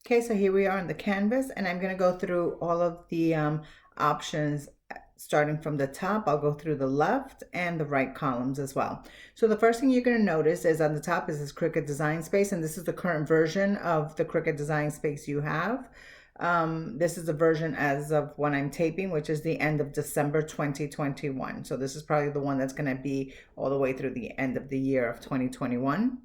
Okay, so here we are on the canvas, and I'm going to go through all of the options starting from the top. I'll go through the left and the right columns as well. So the first thing you're going to notice is on the top is this Cricut Design Space, and this is the current version of the Cricut Design Space you have. This is the version as of when I'm taping, which is the end of December 2021. So this is probably the one that's going to be all the way through the end of the year of 2021.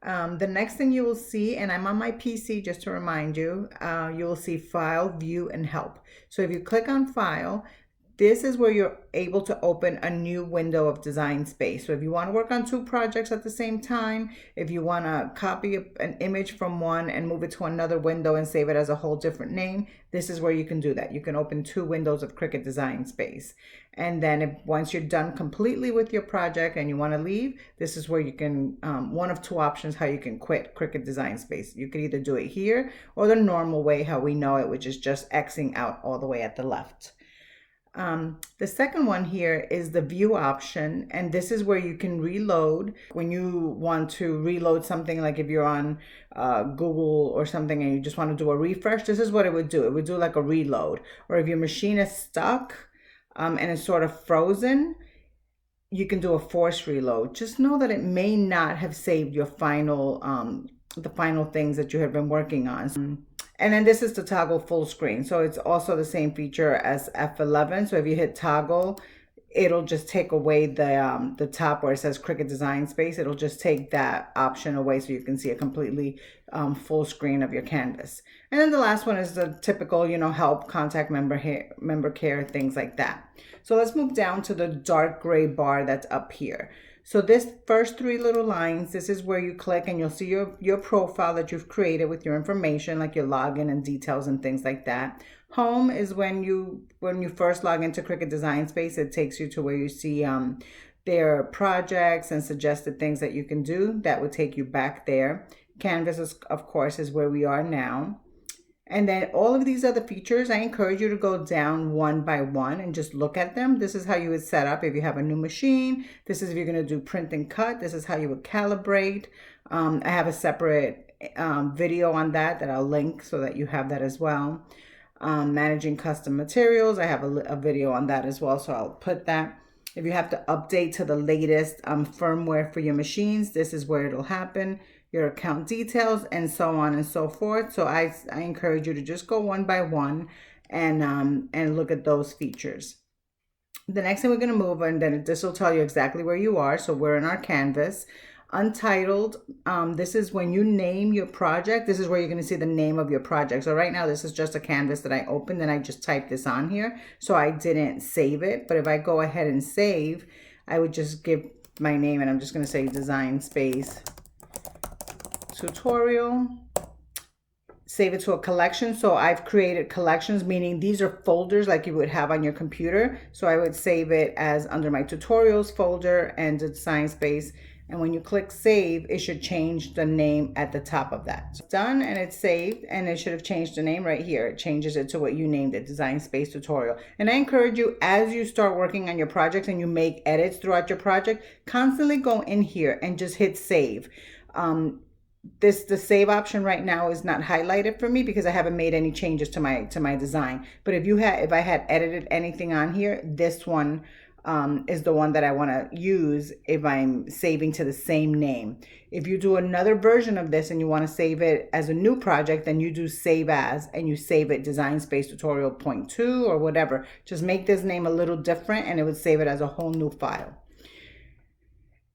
The next thing you will see, and I'm on my PC just to remind you, you will see File, View, and Help. So if you click on File, this is where you're able to open a new window of Design Space. So if you want to work on two projects at the same time, if you want to copy an image from one and move it to another window and save it as a whole different name, this is where you can do that. You can open two windows of Cricut Design Space. And then once you're done completely with your project and you want to leave, this is where you can, one of two options how you can quit Cricut Design Space. You could either do it here or the normal way, how we know it, which is just Xing out all the way at the left. The second one here is the view option, and this is where you can reload when you want to reload something, like if you're on Google or something and you just want to do a refresh. This is what it would do. It would do like a reload. Or if your machine is stuck and it's sort of frozen, you can do a force reload. Just know that it may not have saved your final the final things that you have been working on. And then this is to toggle full screen. So it's also the same feature as F11. So if you hit toggle, it'll just take away the top where it says Cricut Design Space. It'll just take that option away so you can see a completely full screen of your canvas. And then the last one is the typical, help, contact member care, things like that. So let's move down to the dark gray bar that's up here. So this first three little lines, this is where you click and you'll see your profile that you've created with your information, like your login and details and things like that. Home is when you first log into Cricut Design Space, it takes you to where you see their projects and suggested things that you can do. That would take you back there. Canvas, of course, is where we are now. And then all of these other features, I encourage you to go down one by one and just look at them. This is how you would set up if you have a new machine. This is if you're going to do print and cut. This is how you would calibrate. I have a separate video on that I'll link so that you have that as well. Managing custom materials, I have a video on that as well, so I'll put that. If you have to update to the latest firmware for your machines, this is where it'll happen. Your account details, and so on and so forth. So I encourage you to just go one by one and look at those features. The next thing we're going to move, and then this will tell you exactly where you are. So we're in our canvas. Untitled, this is when you name your project. This is where you're going to see the name of your project. So right now this is just a canvas that I opened and I just typed this on here, so I didn't save it. But if I go ahead and save, I would just give my name, and I'm just going to say Design Space Tutorial. Save it to a collection. So I've created collections, meaning these are folders like you would have on your computer. So I would save it as under my tutorials folder and Design Space. And when you click save, it should change the name at the top of that. So it's done and it's saved, and it should have changed the name right here. It changes it to what you named it, Design Space Tutorial. And I encourage you, as you start working on your projects and you make edits throughout your project, constantly go in here and just hit save. The save option right now is not highlighted for me because I haven't made any changes to my design. But if I had edited anything on here, this one is the one that I want to use if I'm saving to the same name. If you do another version of this and you want to save it as a new project, then you do save as, and you save it Design Space Tutorial 0.2 or whatever. Just make this name a little different and it would save it as a whole new file.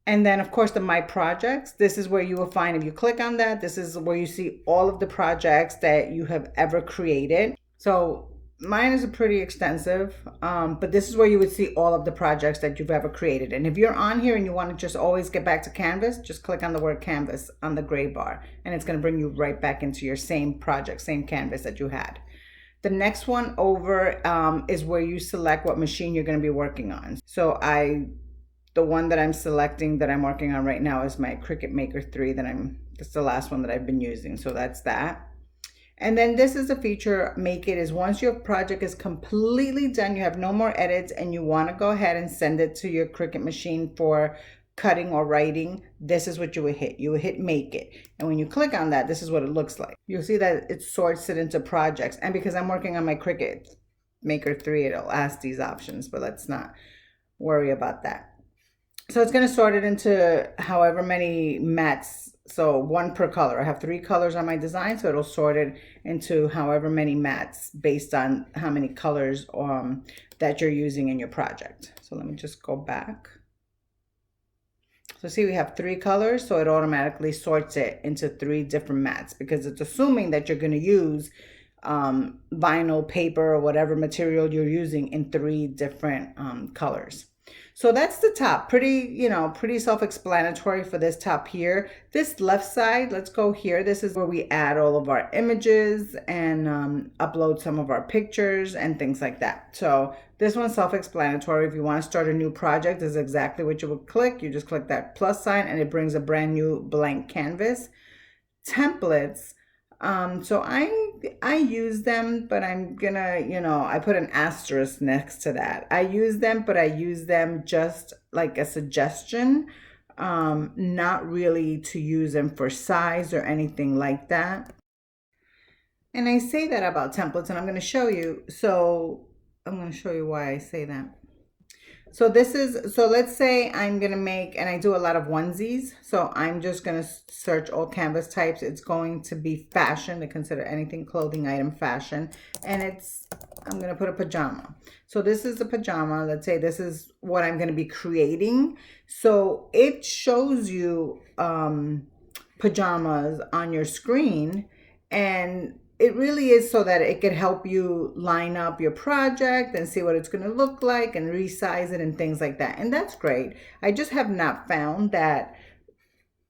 And then, of course, the My Projects, this is where you will find, if you click on that, this is where you see all of the projects that you have ever created. So mine is pretty extensive, but this is where you would see all of the projects that you've ever created. And if you're on here and you want to just always get back to Canvas, just click on the word Canvas on the gray bar, and it's going to bring you right back into your same project, same canvas that you had. The next one over is where you select what machine you're going to be working on. So the one that I'm selecting that I'm working on right now is my Cricut Maker 3 that's the last one that I've been using. So that's that. And then this is a feature, Make It, is once your project is completely done, you have no more edits, and you want to go ahead and send it to your Cricut machine for cutting or writing, this is what you would hit. You would hit make it. And when you click on that, this is what it looks like. You'll see that it sorts it into projects. And because I'm working on my Cricut Maker 3, it'll ask these options, but let's not worry about that. So it's going to sort it into however many mats. So one per color. I have 3 colors on my design, so it'll sort it into however many mats based on how many colors that you're using in your project. So let me just go back. So see, we have 3 colors, so it automatically sorts it into 3 different mats because it's assuming that you're going to use vinyl, paper, or whatever material you're using in 3 different colors. So that's the top. Pretty, pretty self-explanatory for this top here. This left side, let's go here. This is where we add all of our images and upload some of our pictures and things like that. So this one's self-explanatory. If you want to start a new project, this is exactly what you would click. You just click that plus sign and it brings a brand new blank canvas. Templates. So I use them, but I'm gonna, I put an asterisk next to that. I use them, but I use them just like a suggestion, not really to use them for size or anything like that. And I say that about templates, and I'm going to show you. So I'm going to show you why I say that. So let's say I'm going to make, and I do a lot of onesies. So I'm just going to search all canvas types. It's going to be fashion, to consider anything clothing item fashion. And I'm going to put a pajama. So this is a pajama. Let's say this is what I'm going to be creating. So it shows you pajamas on your screen, and it really is so that it could help you line up your project and see what it's going to look like and resize it and things like that. And that's great. I just have not found that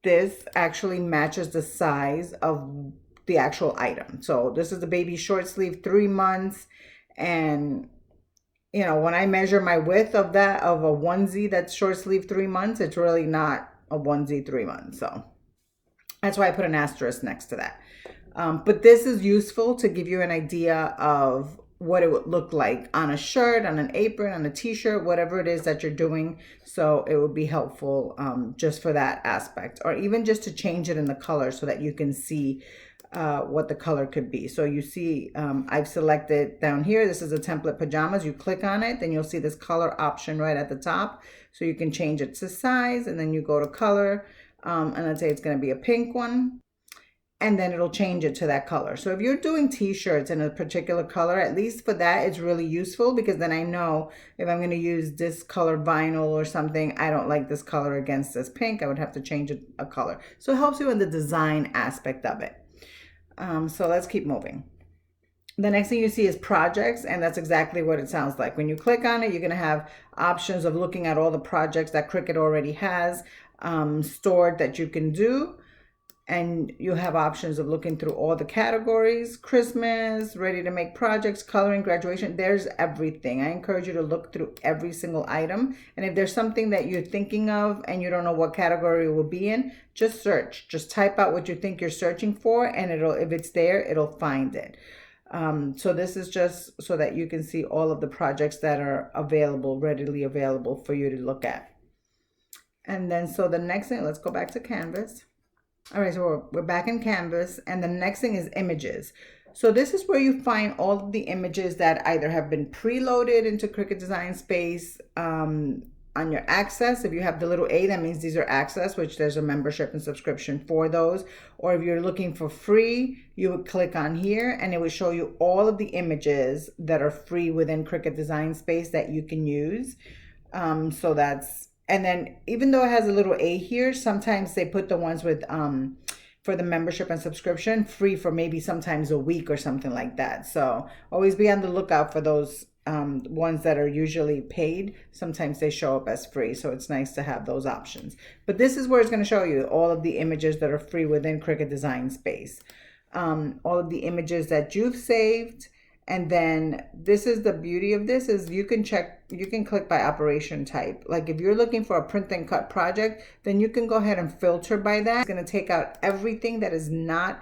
this actually matches the size of the actual item. So this is the baby short sleeve 3 months. And, when I measure my width of a onesie that's short sleeve 3 months, it's really not a onesie 3 months. So that's why I put an asterisk next to that. But this is useful to give you an idea of what it would look like on a shirt, on an apron, on a t-shirt, whatever it is that you're doing. So it would be helpful just for that aspect, or even just to change it in the color so that you can see what the color could be. So you see, I've selected down here, this is a template pajamas. You click on it, then you'll see this color option right at the top. So you can change it to size, and then you go to color, and let's say it's going to be a pink one. And then it'll change it to that color. So if you're doing t-shirts in a particular color, at least for that, it's really useful, because then I know if I'm going to use this color vinyl or something, I don't like this color against this pink, I would have to change a color. So it helps you in the design aspect of it. So let's keep moving. The next thing you see is projects, and that's exactly what it sounds like. When you click on it, you're going to have options of looking at all the projects that Cricut already has stored that you can do. And you have options of looking through all the categories: Christmas, ready to make projects, coloring, graduation. There's everything. I encourage you to look through every single item. And if there's something that you're thinking of and you don't know what category it will be in, just search. Just type out what you think you're searching for, and if it's there, it'll find it. So this is just so that you can see all of the projects that are available, readily available for you to look at. And then, so the next thing, let's go back to Canvas. All right, so we're back in Canvas, and the next thing is images. So this is where you find all of the images that either have been preloaded into Cricut Design Space on your access. If you have the little A, that means these are access, which there's a membership and subscription for those. Or if you're looking for free, you would click on here, and it would show you all of the images that are free within Cricut Design Space that you can use. So that's... And then even though it has a little A here, sometimes they put the ones with for the membership and subscription free for maybe sometimes a week or something like that. So always be on the lookout for those ones that are usually paid. Sometimes they show up as free, so it's nice to have those options. But this is where it's going to show you all of the images that are free within Cricut Design Space. All of the images that you've saved. And then this is the beauty of this, is you can click by operation type. Like if you're looking for a print and cut project, then you can go ahead and filter by that. It's going to take out everything that is not,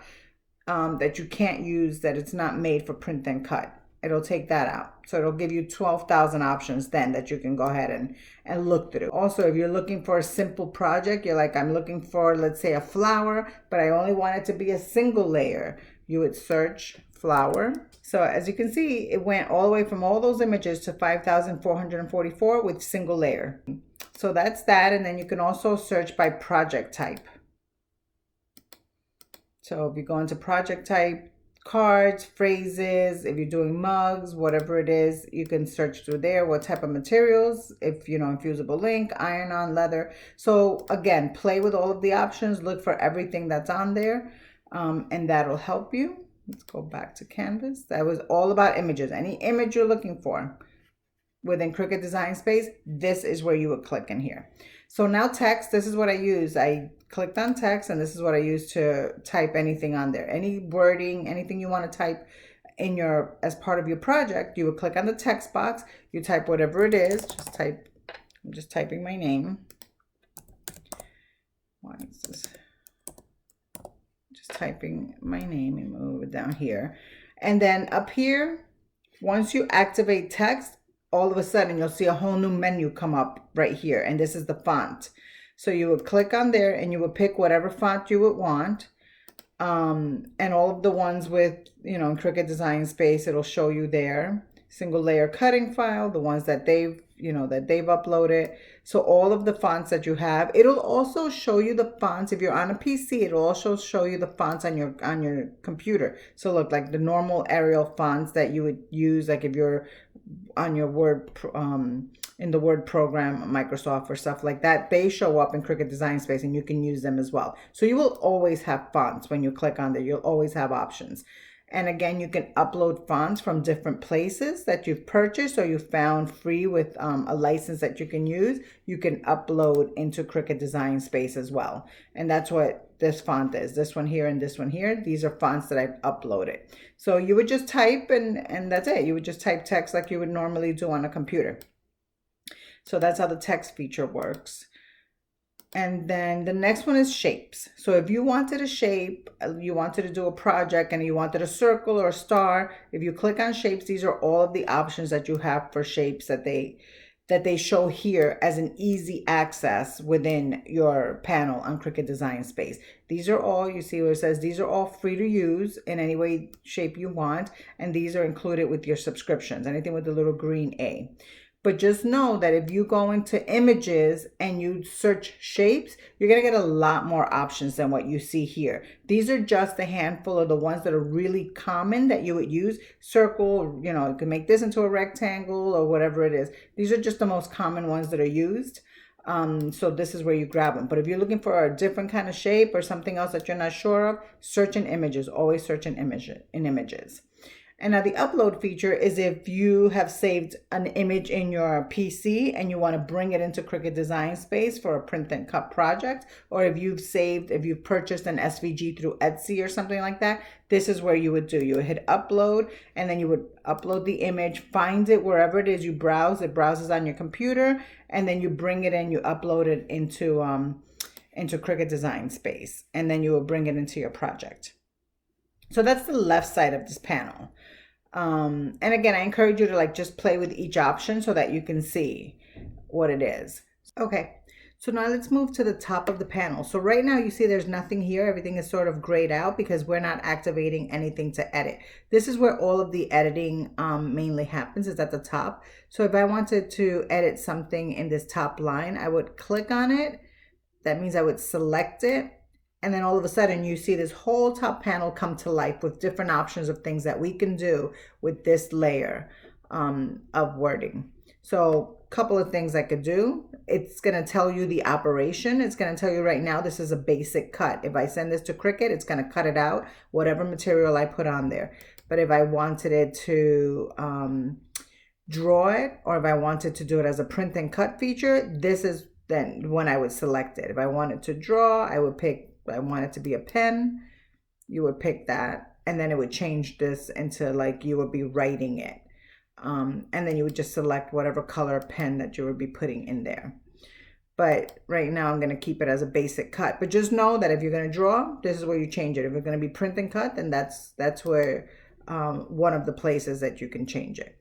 that you can't use, that it's not made for print and cut. it'll take that out. So it'll give you 12,000 options then that you can go ahead and look through. Also, if you're looking for a simple project, you're like, I'm looking for, let's say, a flower, but I only want it to be a single layer. You would search flower. So as you can see, it went all the way from all those images to 5,444 with single layer. So that's that. And then you can also search by project type. So if you go into project type, cards, phrases, if you're doing mugs, whatever it is, you can search through there. What type of materials, if you know, infusible ink, iron-on, leather. So again, play with all of the options, look for everything that's on there, and that'll help you. Let's go back to Canvas. That was all about images. Any image you're looking for within Cricut Design Space, this is where you would click in here. So now text, this is what I use. I clicked on text, and this is what I use to type anything on there. Any wording, anything you want to type in your, as part of your project, you would click on the text box, you type whatever it is, just type, I'm just typing my name. Why is this? Just typing my name and move it down here. And then up here, once you activate text, all of a sudden you'll see a whole new menu come up right here. And this is the font. So you would click on there and you would pick whatever font you would want. And all of the ones with, you know, in Cricut Design Space, it'll show you there. Single layer cutting file, the ones that they've, you know, that they've uploaded. So all of the fonts that you have, it'll also show you the fonts. If you're on a PC, it'll also show you the fonts on your computer. So look, like the normal Arial fonts that you would use, like if you're on your Word, in the Word program, Microsoft or stuff like that, they show up in Cricut Design Space and you can use them as well. So you will always have fonts when you click on there. You'll always have options. And again, you can upload fonts from different places that you've purchased or you found free with a license that you can use. You can upload into Cricut Design Space as well. And that's what this font is. This one here and this one here. These are fonts that I've uploaded. So you would just type and that's it. You would just type text like you would normally do on a computer. So that's how the text feature works. And then the next one is shapes. So if you wanted a shape, you wanted to do a project and you wanted a circle or a star, if you click on shapes, these are all of the options that you have for shapes that they show here as an easy access within your panel on Cricut Design Space. These are all, you see where it says, these are all free to use in any way, shape you want. And these are included with your subscriptions, anything with the little green A. But just know that if you go into images and you search shapes, you're going to get a lot more options than what you see here. These are just a handful of the ones that are really common that you would use. Circle, you know, you can make this into a rectangle or whatever it is. These are just the most common ones that are used. So this is where you grab them. But if you're looking for a different kind of shape or something else that you're not sure of, search in images. Always search in images. And now the upload feature is if you have saved an image in your PC and you want to bring it into Cricut Design Space for a print and cut project, or if you've purchased an SVG through Etsy or something like that, this is where you would do. You would hit upload and then you would upload the image, find it wherever it is you browse. It browses on your computer and then you bring it in, you upload it into Cricut Design Space, and then you will bring it into your project. So that's the left side of this panel. And again, I encourage you to just play with each option so that you can see what it is. Okay, so now let's move to the top of the panel. So right now you see there's nothing here. Everything is sort of grayed out because we're not activating anything to edit. This is where all of the editing mainly happens, is at the top. So if I wanted to edit something in this top line, I would click on it. That means I would select it. And then all of a sudden you see this whole top panel come to life with different options of things that we can do with this layer of wording. So a couple of things I could do. It's going to tell you the operation. It's going to tell you right now this is a basic cut. If I send this to Cricut, it's going to cut it out, whatever material I put on there. But if I wanted it to draw it, or if I wanted to do it as a print and cut feature, this is then when I would select it. If I wanted to draw, I would pick, I want it to be a pen, you would pick that, and then it would change this into you would be writing it. And then you would just select whatever color pen that you would be putting in there. But right now I'm going to keep it as a basic cut. But just know that if you're going to draw, this is where you change it. If you're going to be print and cut, then that's where one of the places that you can change it.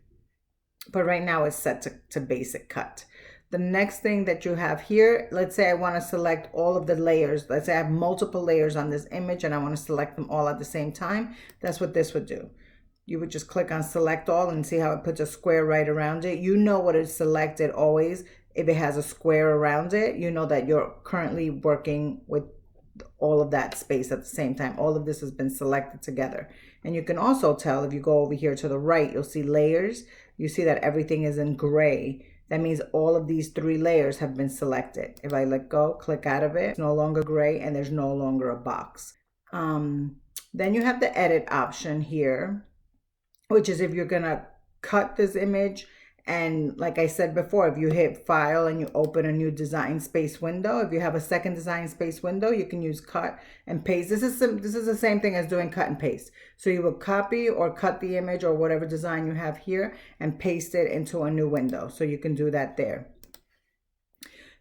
But right now it's set to basic cut. The next thing that you have here, let's say I want to select all of the layers. Let's say I have multiple layers on this image and I want to select them all at the same time. That's what this would do. You would just click on select all and see how it puts a square right around it. You know what is selected always. If it has a square around it, you know that you're currently working with all of that space at the same time. All of this has been selected together. And you can also tell if you go over here to the right, you'll see layers. You see that everything is in gray. That means all of these 3 layers have been selected. If I let go, click out of it, it's no longer gray and there's no longer a box. Then you have the edit option here, which is if you're gonna cut this image. And like I said before, if you hit file and you open a new design space window, if you have a second design space window, you can use cut and paste. This is the same thing as doing cut and paste. So you will copy or cut the image or whatever design you have here and paste it into a new window. So you can do that there.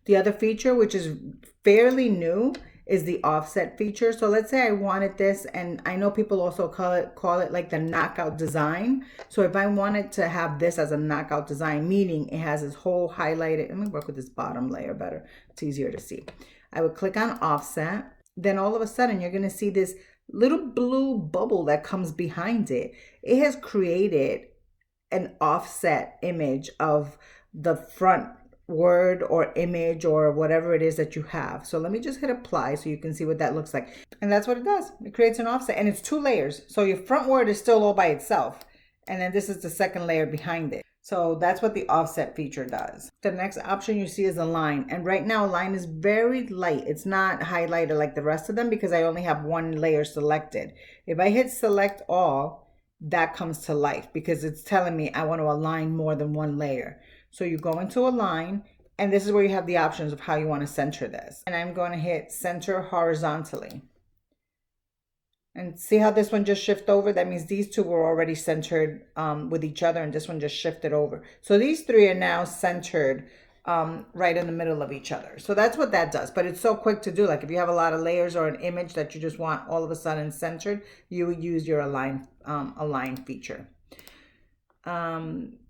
The other feature, which is fairly new, is the offset feature. So let's say I wanted this, and I know people also call it like the knockout design. So if I wanted to have this as a knockout design, meaning it has this whole highlighted, let me work with this bottom layer better, it's easier to see. I would click on offset, then all of a sudden you're gonna see this little blue bubble that comes behind it. It has created an offset image of the front word or image or whatever it is that you have. So let me just hit apply so you can see what that looks like. And that's what it does. It creates an offset, and it's 2 layers. So your front word is still all by itself. And then this is the second layer behind it. So that's what the offset feature does. The next option you see is a line. And right now a line is very light. It's not highlighted like the rest of them because I only have 1 layer selected. If I hit select all, that comes to life because it's telling me I want to align more than 1 layer. So you go into align, and this is where you have the options of how you want to center this. And I'm going to hit center horizontally. And see how this one just shifted over? That means these 2 were already centered with each other, and this one just shifted over. So these 3 are now centered right in the middle of each other. So that's what that does. But it's so quick to do. Like if you have a lot of layers or an image that you just want all of a sudden centered, you would use your align feature.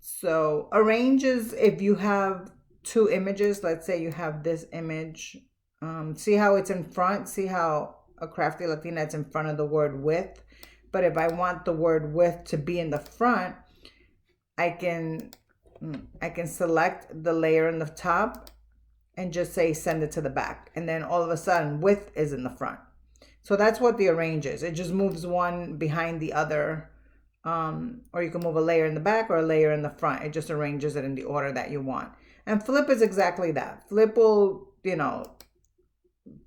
So arrange is if you have 2 images. Let's say you have this image. See how it's in front? See how a crafty Latina, it's in front of the word with. But if I want the word with to be in the front, I can select the layer in the top and just say send it to the back. And then all of a sudden with is in the front. So that's what the arrange is. It just moves one behind the other. Or you can move a layer in the back or a layer in the front. It just arranges it in the order that you want. And flip is exactly that. Flip will,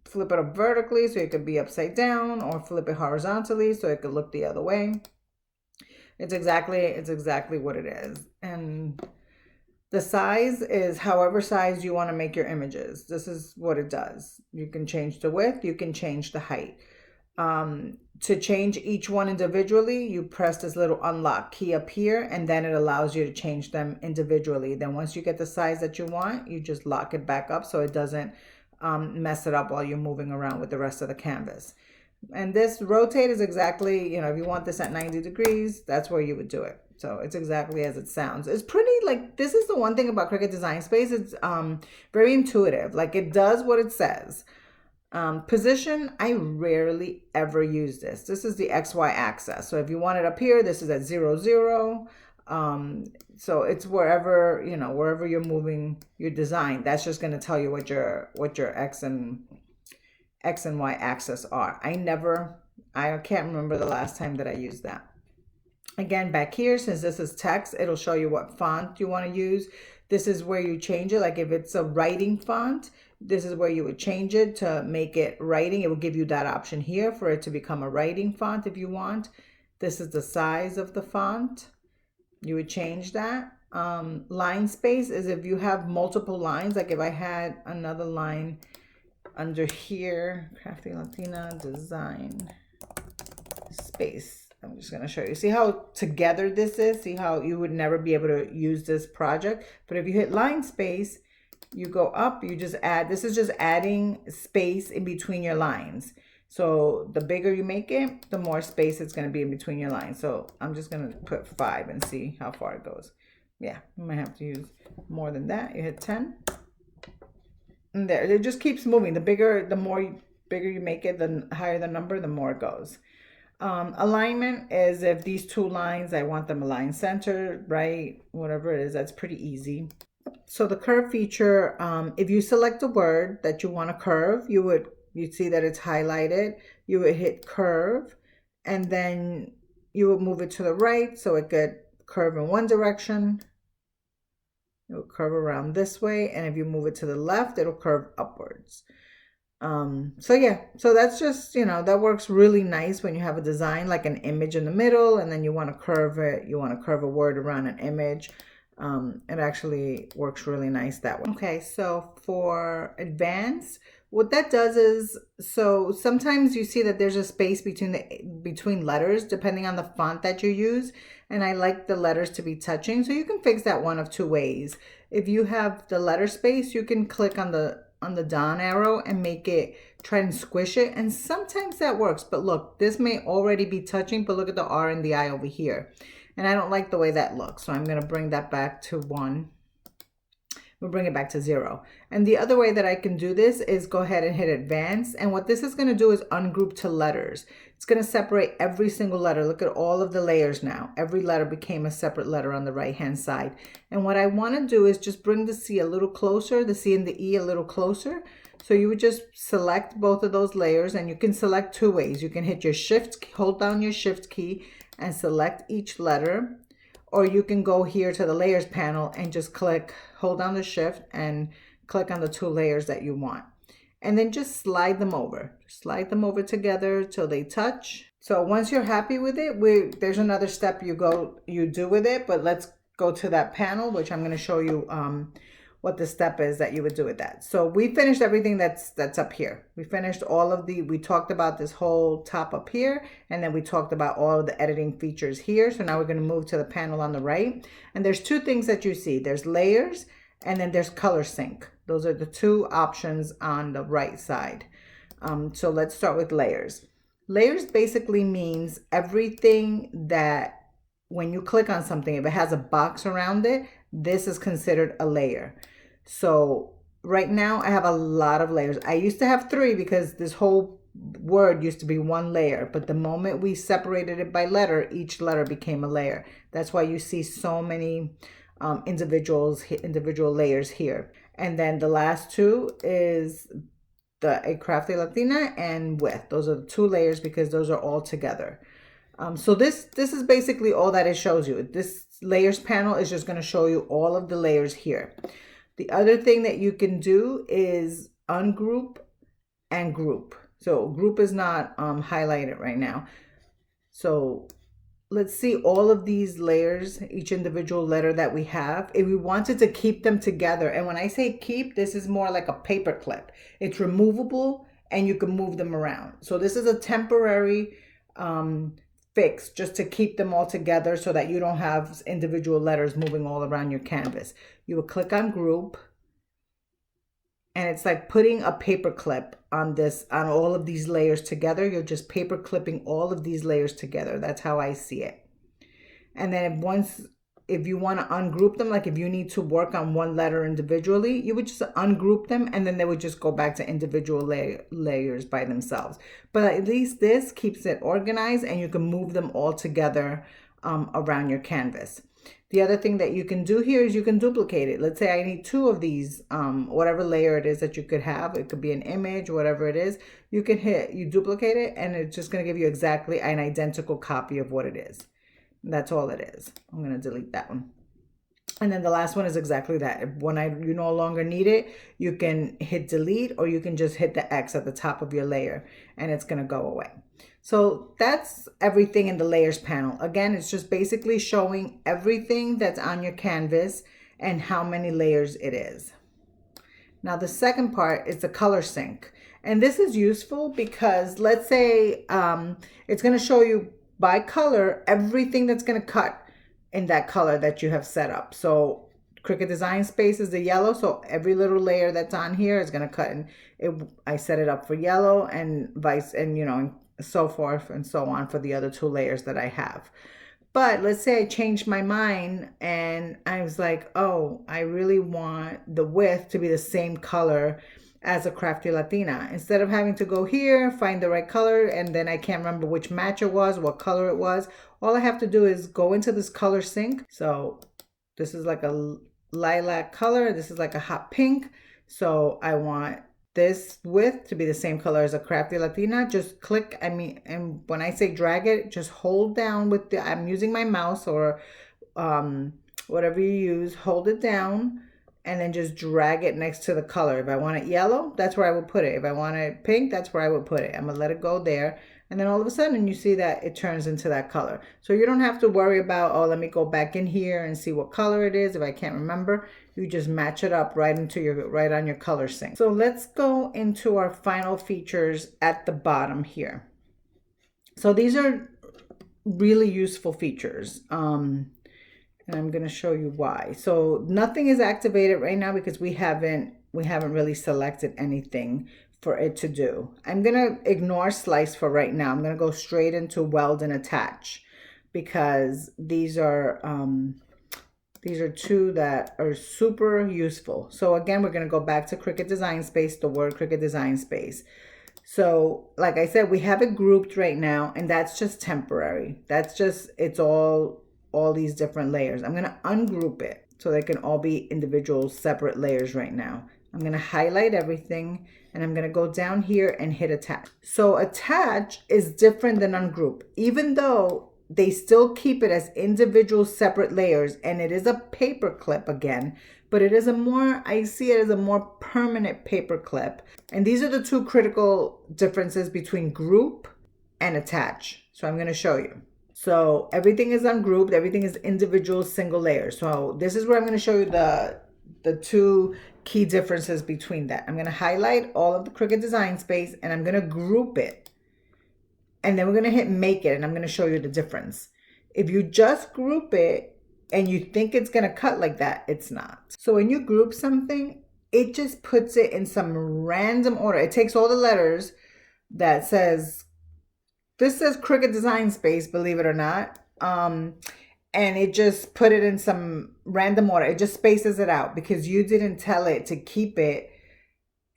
flip it up vertically so it could be upside down, or flip it horizontally so it could look the other way. It's exactly what it is. And the size is however size you want to make your images. This is what it does. You can change the width, you can change the height. To change each one individually, you press this little unlock key up here, and then it allows you to change them individually. Then once you get the size that you want, you just lock it back up so it doesn't mess it up while you're moving around with the rest of the canvas. And this rotate is exactly, if you want this at 90 degrees, that's where you would do it. So it's exactly as it sounds. It's pretty, this is the one thing about Cricut Design Space. It's very intuitive. Like it does what it says. Position, I rarely ever use this. This is the XY axis. So if you want it up here, this is at 0, 0. So it's wherever, wherever you're moving your design, that's just going to tell you what your X and Y axis are. I can't remember the last time that I used that. Again, back here, since this is text, it'll show you what font you want to use. This is where you change it. Like if it's a writing font, this is where you would change it to make it writing. It will give you that option here for it to become a writing font if you want. This is the size of the font. You would change that. Line space is if you have multiple lines. Like if I had another line under here, Crafty Latina Design Space. I'm just going to show you. See how together this is? See how you would never be able to use this project? But if you hit line space, you go up, you just add, this is just adding space in between your lines. So the bigger you make it, the more space it's going to be in between your lines. So I'm just going to put 5 and see how far it goes. Yeah, you might have to use more than that. You hit 10. And there, it just keeps moving. Bigger you make it, the higher the number, the more it goes. Alignment is if these two lines, I want them aligned center, right? Whatever it is, that's pretty easy. So the curve feature, if you select a word that you want to curve, you'd see that it's highlighted. You would hit curve, and then you would move it to the right so it could curve in one direction. It will curve around this way, and if you move it to the left, it'll curve upwards. So yeah, so that's just, that works really nice when you have a design like an image in the middle, and then you want to curve it. You want to curve a word around an image. It actually works really nice that way. Okay, so for advanced, what that does is, so sometimes you see that there's a space between letters depending on the font that you use, and I like the letters to be touching, so you can fix that one of two ways. If you have the letter space, you can click on the down arrow and try and squish it, and sometimes that works. But look, this may already be touching, but look at the R and the I over here, and I don't like the way that looks, so I'm going to bring that back to 1. We'll bring it back to 0. And the other way that I can do this is go ahead and hit advanced, and what this is going to do is ungroup to letters. It's going to separate every single letter. Look at all of the layers now. Every letter became a separate letter on the right hand side. And what I want to do is just bring the C a little closer, the C and the E a little closer. So you would just select both of those layers, and you can select two ways. You can hit your shift, hold down your shift key and select each letter, or you can go here to the layers panel and just hold down the shift and click on the two layers that you want. And then just slide them over. Slide them over together till they touch. So once you're happy with it, there's another step you do with it, but let's go to that panel, which I'm going to show you what the step is that you would do with that. So we finished everything that's up here. We finished we talked about this whole top up here, and then we talked about all of the editing features here. So now we're going to move to the panel on the right. And there's two things that you see. There's layers, and then there's color sync. Those are the two options on the right side. So let's start with layers. Layers basically means everything that when you click on something, if it has a box around it, this is considered a layer. So right now I have a lot of layers. I used to have 3 because this whole word used to be one layer, but the moment we separated it by letter, each letter became a layer. That's why you see so many individual layers here. And then the last 2 is A Crafty Latina and With. Those are the 2 layers because those are all together. So this is basically all that it shows you. This layers panel is just going to show you all of the layers here. The other thing that you can do is ungroup and group. So group is not highlighted right now. So let's see all of these layers, each individual letter that we have. If we wanted to keep them together, and when I say keep, this is more like a paper clip. It's removable and you can move them around. So this is a temporary fix just to keep them all together so that you don't have individual letters moving all around your canvas. You will click on group, and it's like putting a paper clip on all of these layers together. You're just paper clipping all of these layers together. That's how I see it. And then if you want to ungroup them, like if you need to work on one letter individually, you would just ungroup them, and then they would just go back to individual layers by themselves. But at least this keeps it organized, and you can move them all together around your canvas. The other thing that you can do here is you can duplicate it. Let's say I need 2 of these, whatever layer it is that you could have. It could be an image, whatever it is. You duplicate it, and it's just going to give you exactly an identical copy of what it is. That's all it is. I'm going to delete that one. And then the last one is exactly that. When you no longer need it, you can hit delete, or you can just hit the X at the top of your layer, and it's going to go away. So that's everything in the layers panel. Again, it's just basically showing everything that's on your canvas and how many layers it is. Now the second part is the color sync. And this is useful because let's say it's going to show you by color everything that's going to cut in that color that you have set up. So Cricut Design Space is the yellow. So every little layer that's on here is going to cut in. I set it up for yellow and you know, and so forth and so on for the other 2 layers that I have. But let's say I changed my mind and I was like, oh, I really want the width to be the same color as a Crafty Latina. Instead of having to go here, find the right color, and then I can't remember which match it was, what color it was. All I have to do is go into this color sync. So this is like a lilac color. This is like a hot pink. So I want this width to be the same color as a Crafty Latina. Just click, and when I say drag it, just hold down with the, I'm using my mouse or whatever you use, hold it down and then just drag it next to the color. If I want it yellow, that's where I would put it. If I want it pink, that's where I would put it. I'm gonna let it go there. And then all of a sudden you see that it turns into that color. So you don't have to worry about, oh, let me go back in here and see what color it is if I can't remember. You just match it up right on your color sync. So let's go into our final features at the bottom here. So these are really useful features. And I'm going to show you why. So nothing is activated right now because we haven't really selected anything for it to do. I'm going to ignore slice for right now. I'm going to go straight into weld and attach because these are 2 that are super useful. So again, we're going to go back to Cricut Design Space, the word Cricut Design Space. So like I said, we have it grouped right now, and that's just temporary. That's just, it's all these different layers. I'm going to ungroup it so they can all be individual separate layers right now. I'm going to highlight everything and I'm going to go down here and hit attach. So attach is different than ungroup, even though they still keep it as individual separate layers, and it is a paper clip again, but it is I see it as a more permanent paper clip. And these are the 2 critical differences between group and attach. So I'm going to show you. So everything is ungrouped, everything is individual single layers. So this is where I'm going to show you the 2 key differences between that. I'm going to highlight all of the Cricut Design Space and I'm going to group it. And then we're going to hit make it, and I'm going to show you the difference. If you just group it and you think it's going to cut like that, it's not. So when you group something, it just puts it in some random order. It takes all the letters that says, this says Cricut Design Space, believe it or not. And it just put it in some random order. It just spaces it out because you didn't tell it to keep it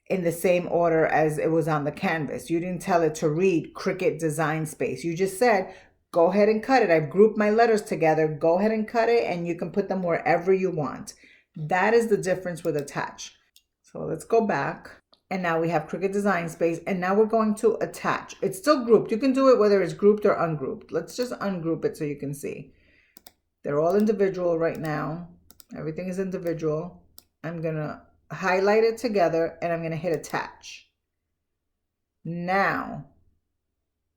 in the same order as it was on the canvas. You didn't tell it to read Cricut Design Space. You just said, go ahead and cut it. I've grouped my letters together. Go ahead and cut it, and you can put them wherever you want. That is the difference with attach. So let's go back. And now we have Cricut Design Space, and now we're going to attach. It's still grouped. You can do it whether it's grouped or ungrouped. Let's just ungroup it so you can see. They're all individual right now. Everything is individual. I'm going to highlight it together and I'm going to hit attach. Now,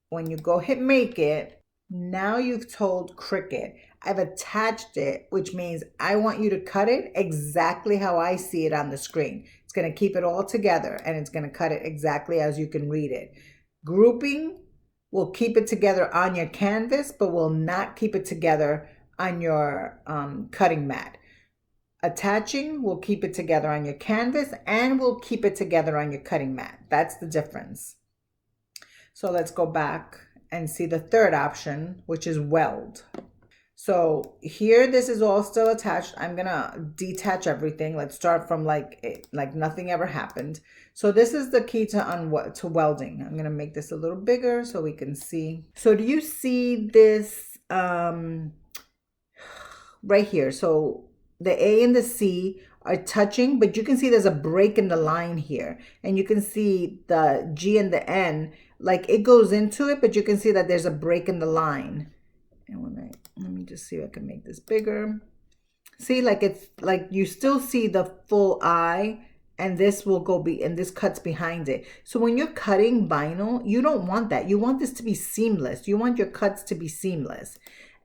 when you go hit make it, now you've told Cricut, I've attached it, which means I want you to cut it exactly how I see it on the screen. It's going to keep it all together and it's going to cut it exactly as you can read it. Grouping will keep it together on your canvas, but will not keep it together on your cutting mat. Attaching will keep it together on your canvas and will keep it together on your cutting mat. That's the difference. So let's go back and see the 3rd option, which is weld. So here, this is all still attached. I'm gonna detach everything. Let's start from like nothing ever happened. So this is the key to welding. I'm gonna make this a little bigger so we can see. So do you see this right here? So the A and the C are touching, but you can see there's a break in the line here. And you can see the G and the N, like it goes into it, but you can see that there's a break in the line. And let me just see if I can make this bigger. See, like it's like you still see the full eye, and this will go and this cuts behind it. So when you're cutting vinyl, you don't want that. You want this to be seamless. You want your cuts to be seamless.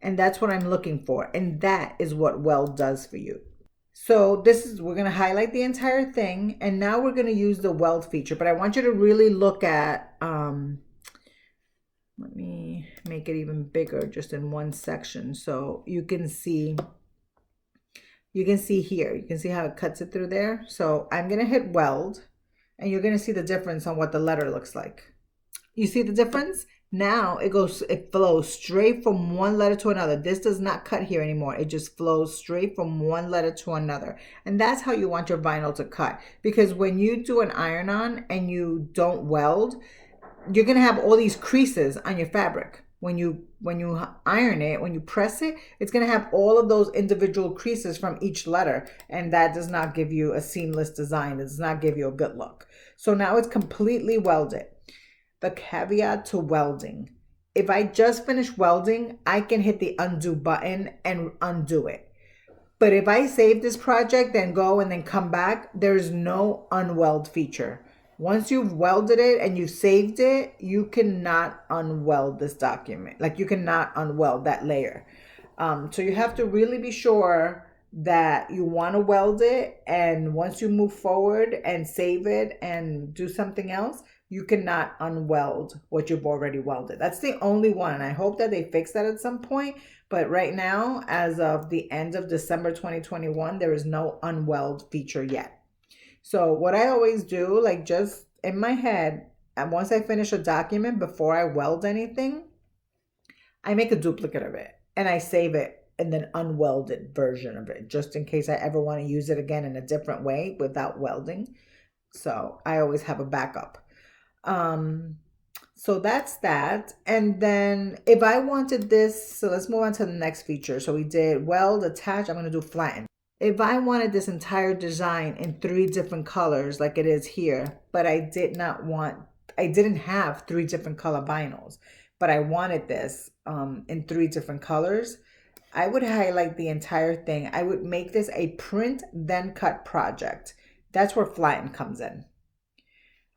And that's what I'm looking for. And that is what Weld does for you. So we're going to highlight the entire thing. And now we're going to use the Weld feature. But I want you to really look at, let me make it even bigger just in one section so you can see You can see here, you can see how it cuts it through there. So I'm gonna hit weld, and you're gonna see the difference on what the letter looks like. You see the difference? Now it flows straight from one letter to another. This does not cut here anymore. It just flows straight from one letter to another. And that's how you want your vinyl to cut. Because when you do an iron-on and you don't weld, you're gonna have all these creases on your fabric. When you iron it, when you press it, it's gonna have all of those individual creases from each letter. And that does not give you a seamless design. It does not give you a good look. So now it's completely welded. The caveat to welding. If I just finished welding, I can hit the undo button and undo it. But if I save this project, then go and then come back, there's no unweld feature. Once you've welded it and you saved it, you cannot unweld this document. Like you cannot unweld that layer. So you have to really be sure that you want to weld it. And once you move forward and save it and do something else, you cannot unweld what you've already welded. That's the only one. And I hope that they fix that at some point. But right now, as of the end of December 2021, there is no unweld feature yet. So what I always do, like just in my head, and once I finish a document, before I weld anything, I make a duplicate of it and I save it and then unwelded version of it, just in case I ever want to use it again in a different way without welding. So I always have a backup. So that's that. And then if I wanted this, so let's move on to the next feature. So we did weld, attach, I'm going to do flatten. If I wanted this entire design in 3 different colors like it is here, but I didn't have 3 different color vinyls, but I wanted this in 3 different colors, I would highlight the entire thing. I would make this a print then cut project. That's where flatten comes in.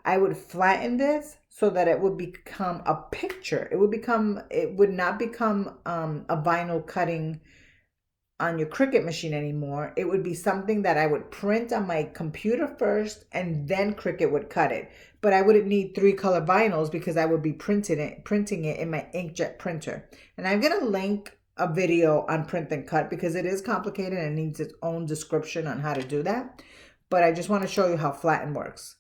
I would flatten this so that it would become a picture. It would not become a vinyl cutting on your Cricut machine anymore. It would be something that I would print on my computer first and then Cricut would cut it. But I wouldn't need 3 color vinyls because I would be printing it in my inkjet printer. And I'm going to link a video on print and cut because it is complicated and needs its own description on how to do that. But I just want to show you how flatten works.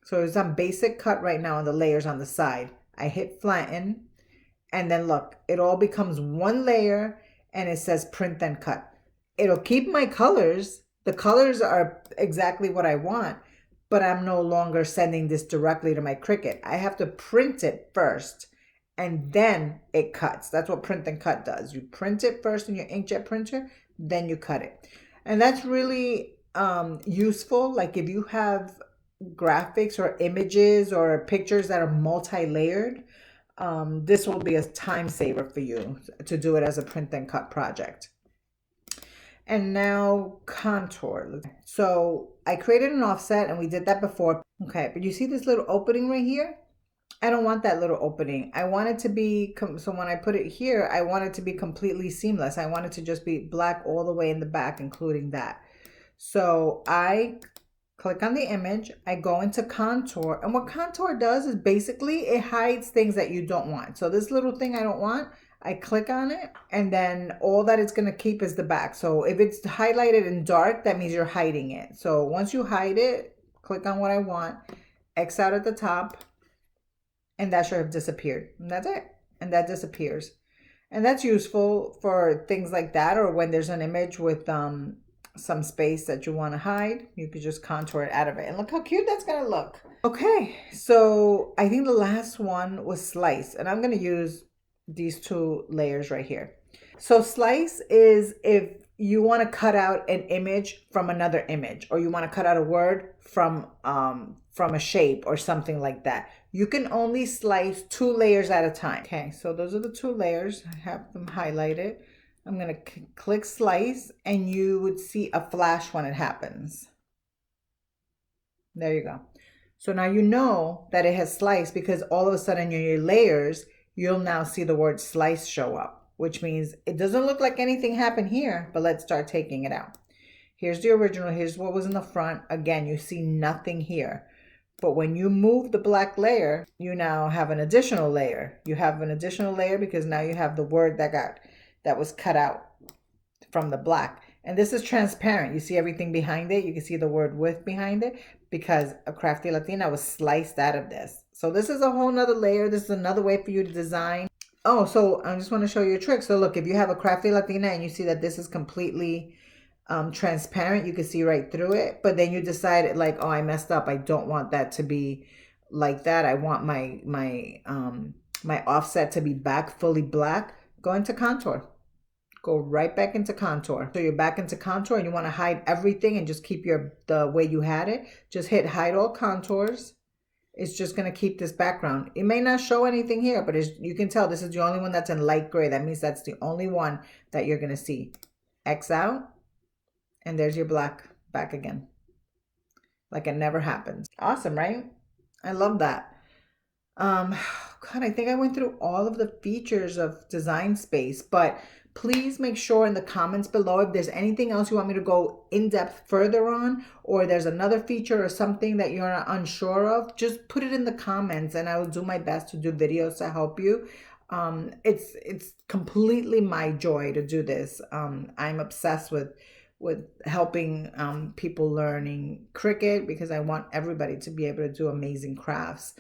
So it's on basic cut right now on the layers on the side. I hit flatten and then look, it all becomes one layer and it says print then cut. It'll keep my colors. The colors are exactly what I want, but I'm no longer sending this directly to my Cricut. I have to print it first and then it cuts. That's what print and cut does. You print it first in your inkjet printer, then you cut it. And that's really useful. Like if you have graphics or images or pictures that are multi-layered, this will be a time saver for you to do it as a print and cut project. And now contour. So I created an offset and we did that before. Okay, but you see this little opening right here? I don't want that little opening. I want it to be, so when I put it here, I want it to be completely seamless. I want it to just be black all the way in the back, including that. So I click on the image, I go into contour, and what contour does is basically it hides things that you don't want. So this little thing I don't want, I click on it, and then all that it's going to keep is the back. So if it's highlighted in dark, that means you're hiding it. So once you hide it, click on what I want, X out at the top, and that should have disappeared. And that's it. And that disappears. And that's useful for things like that, or when there's an image with some space that you want to hide, you could just contour it out of it. And look how cute that's going to look. Okay, so I think the last one was slice, and I'm going to use these 2 layers right here. So slice is if you want to cut out an image from another image, or you want to cut out a word from a shape or something like that. You can only slice 2 layers at a time. Okay, so those are the 2 layers. I have them highlighted. I'm going to click slice and you would see a flash when it happens. There you go. So now you know that it has sliced because all of a sudden in your layers, you'll now see the word slice show up, which means it doesn't look like anything happened here, but let's start taking it out. Here's the original. Here's what was in the front. Again, you see nothing here. But when you move the black layer, you now have an additional layer. You have an additional layer because now you have the word that was cut out from the black. And this is transparent. You see everything behind it. You can see the word with behind it because a Crafty Latina was sliced out of this. So this is a whole nother layer. This is another way for you to design. Oh, so I just want to show you a trick. So look, if you have a Crafty Latina and you see that this is completely transparent, you can see right through it. But then you decide like, oh, I messed up. I don't want that to be like that. I want my offset to be back fully black. Go into contour. Go right back into contour. So you're back into contour and you want to hide everything and just keep the way you had it. Just hit hide all contours. It's just going to keep this background. It may not show anything here, but you can tell this is the only one that's in light gray. That means that's the only one that you're going to see. X out, and there's your black back again. Like it never happens. Awesome, right? I love that. God, I think I went through all of the features of Design Space, but please make sure in the comments below if there's anything else you want me to go in depth further on, or there's another feature or something that you're unsure of, just put it in the comments and I will do my best to do videos to help you. It's completely my joy to do this. I'm obsessed with helping people learning Cricut because I want everybody to be able to do amazing crafts.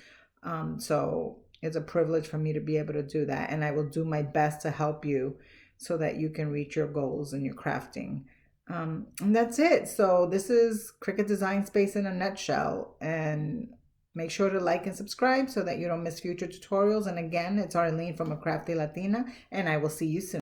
So it's a privilege for me to be able to do that, and I will do my best to help you so that you can reach your goals in your crafting. And that's it. So this is Cricut Design Space in a nutshell, and make sure to like and subscribe so that you don't miss future tutorials. And again, it's Arlene from A Crafty Latina, and I will see you soon.